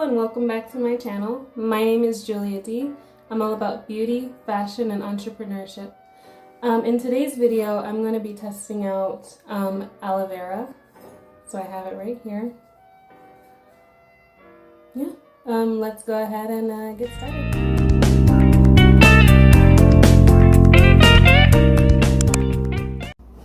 Hello and welcome back to my channel. My name is Julia D. I'm all about beauty, fashion, and entrepreneurship. In today's video, I'm going to be testing out aloe vera. So I have it right here. Yeah, let's go ahead and get started.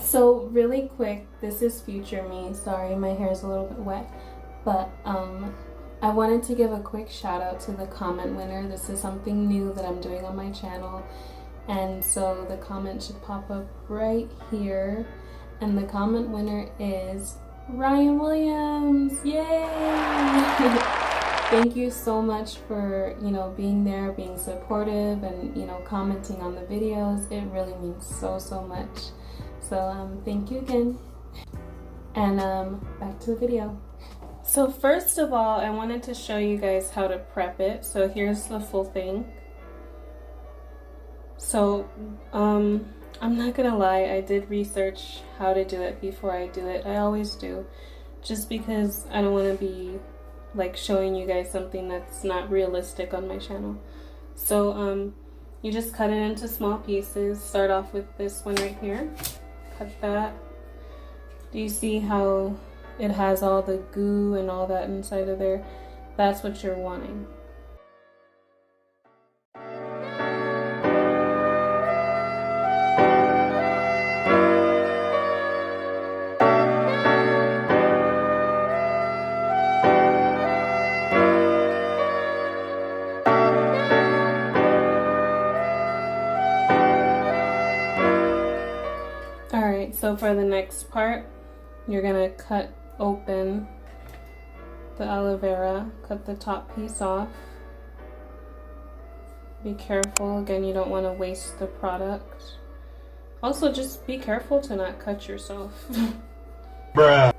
So really quick, this is future me. Sorry, my hair is a little bit wet, but I wanted to give a quick shout out to the comment winner. This is something new that I'm doing on my channel, and so the comment should pop up right here, and the comment winner is Ryan Williams. Yay! Thank you so much for, being there, being supportive, and, commenting on the videos. It really means so much. So thank you again, and back to the video. So first of all, I wanted to show you guys how to prep it. So here's the full thing. So I'm not gonna lie, I did research how to do it before I do it. I always do, just because I don't want to be like showing you guys something that's not realistic on my channel. So you just cut it into small pieces. Start off with this one right here. Cut that. Do you see how it has all the goo and all that inside of there? That's what you're wanting. Alright, so for the next part, you're gonna cut open the aloe vera, cut the top piece off. Be careful, again, you don't want to waste the product. Also, just be careful to not cut yourself. Bruh.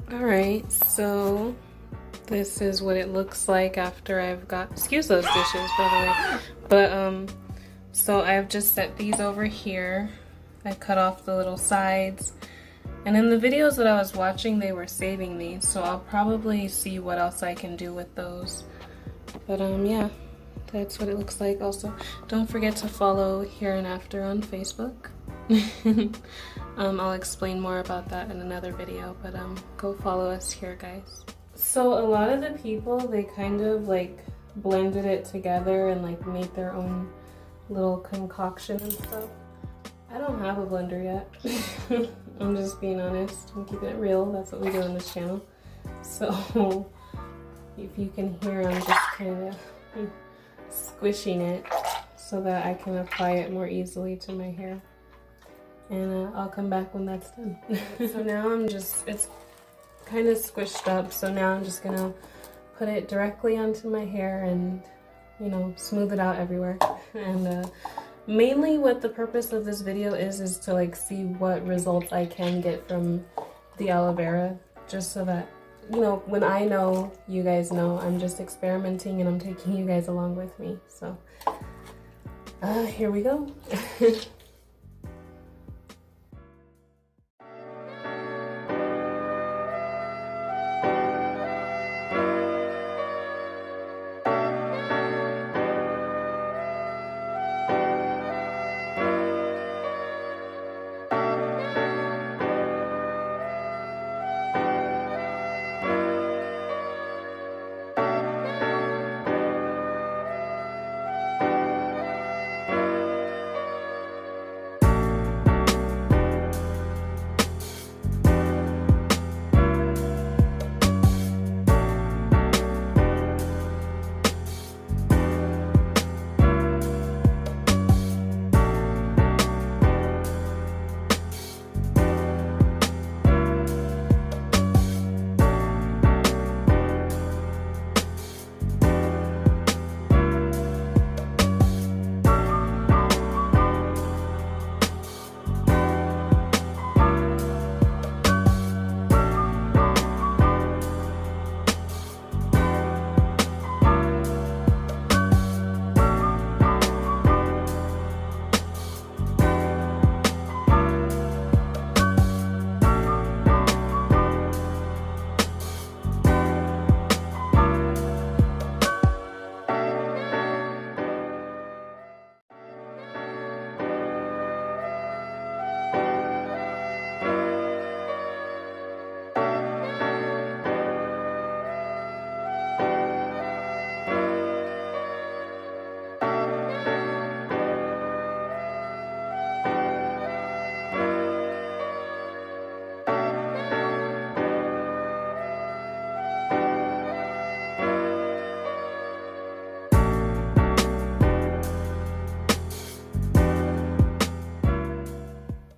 Alright, so this is what it looks like after I've got, excuse those dishes by the way, but so I've just set these over here. I cut off the little sides, and in the videos that I was watching they were saving these, so I'll probably see what else I can do with those. But yeah, that's what it looks like. Also, don't forget to follow Here and After on Facebook. I'll explain more about that in another video, but go follow us here, guys. So a lot of the people, they kind of like blended it together and like made their own little concoction and stuff. I don't have a blender yet. I'm just being honest. I'm keeping it real. That's what we do on this channel. So if you can hear, I'm just kind of squishing it so that I can apply it more easily to my hair. And I'll come back when that's done. So now it's kind of squished up, so now I'm just gonna put it directly onto my hair and, you know, smooth it out everywhere. And mainly what the purpose of this video is to like see what results I can get from the aloe vera, just so that, you know, when I know, you guys know. I'm just experimenting and I'm taking you guys along with me. So here we go.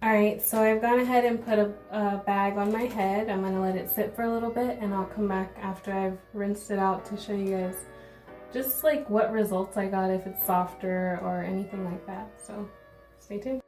Alright, so I've gone ahead and put a bag on my head. I'm going to let it sit for a little bit and I'll come back after I've rinsed it out to show you guys just like what results I got, if it's softer or anything like that. So stay tuned.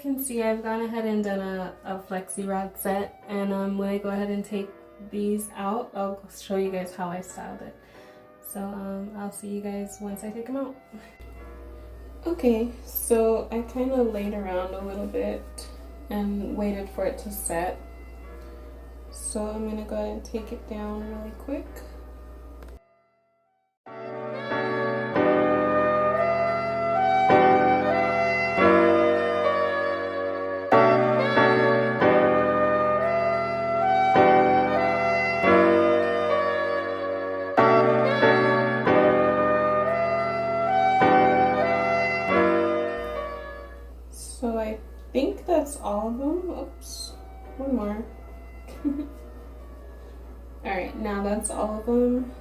can see, I've gone ahead and done a flexi rod set, and when I go ahead and take these out, I'll show you guys how I styled it. So I'll see you guys once I take them out. Okay, so I kind of laid around a little bit and waited for it to set. So I'm gonna go ahead and take it down really quick. So I think that's all of them. Oops, one more. Alright, now that's all of them.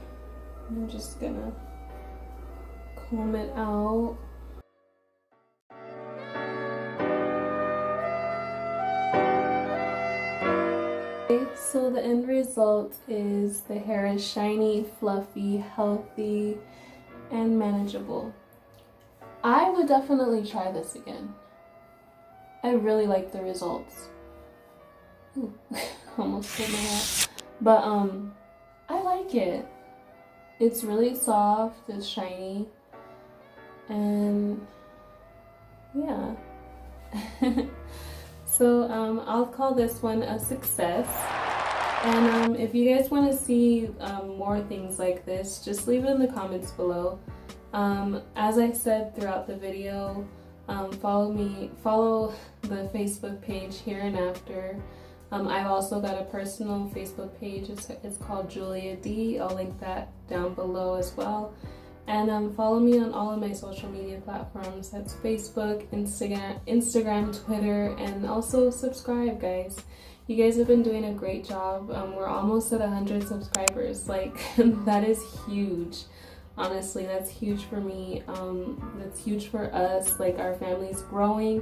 I'm just gonna comb it out. Okay, so the end result is the hair is shiny, fluffy, healthy, and manageable. I would definitely try this again. I really like the results. Ooh, almost pulled my hat. But I like it. It's really soft, it's shiny, and yeah. So I'll call this one a success. And if you guys want to see more things like this, just leave it in the comments below. As I said throughout the video, follow the Facebook page Hereinafter. I've also got a personal Facebook page. It's called Julia D. I'll link that down below as well. And follow me on all of my social media platforms. That's Facebook, Instagram, Twitter, and also subscribe, guys. You guys have been doing a great job. We're almost at 100 subscribers. Like, that is huge. Honestly, that's huge for me. That's huge for us. Like, our family's growing.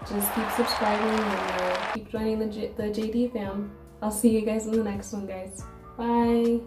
Just keep subscribing and keep joining the JD fam. I'll see you guys in the next one, guys. Bye.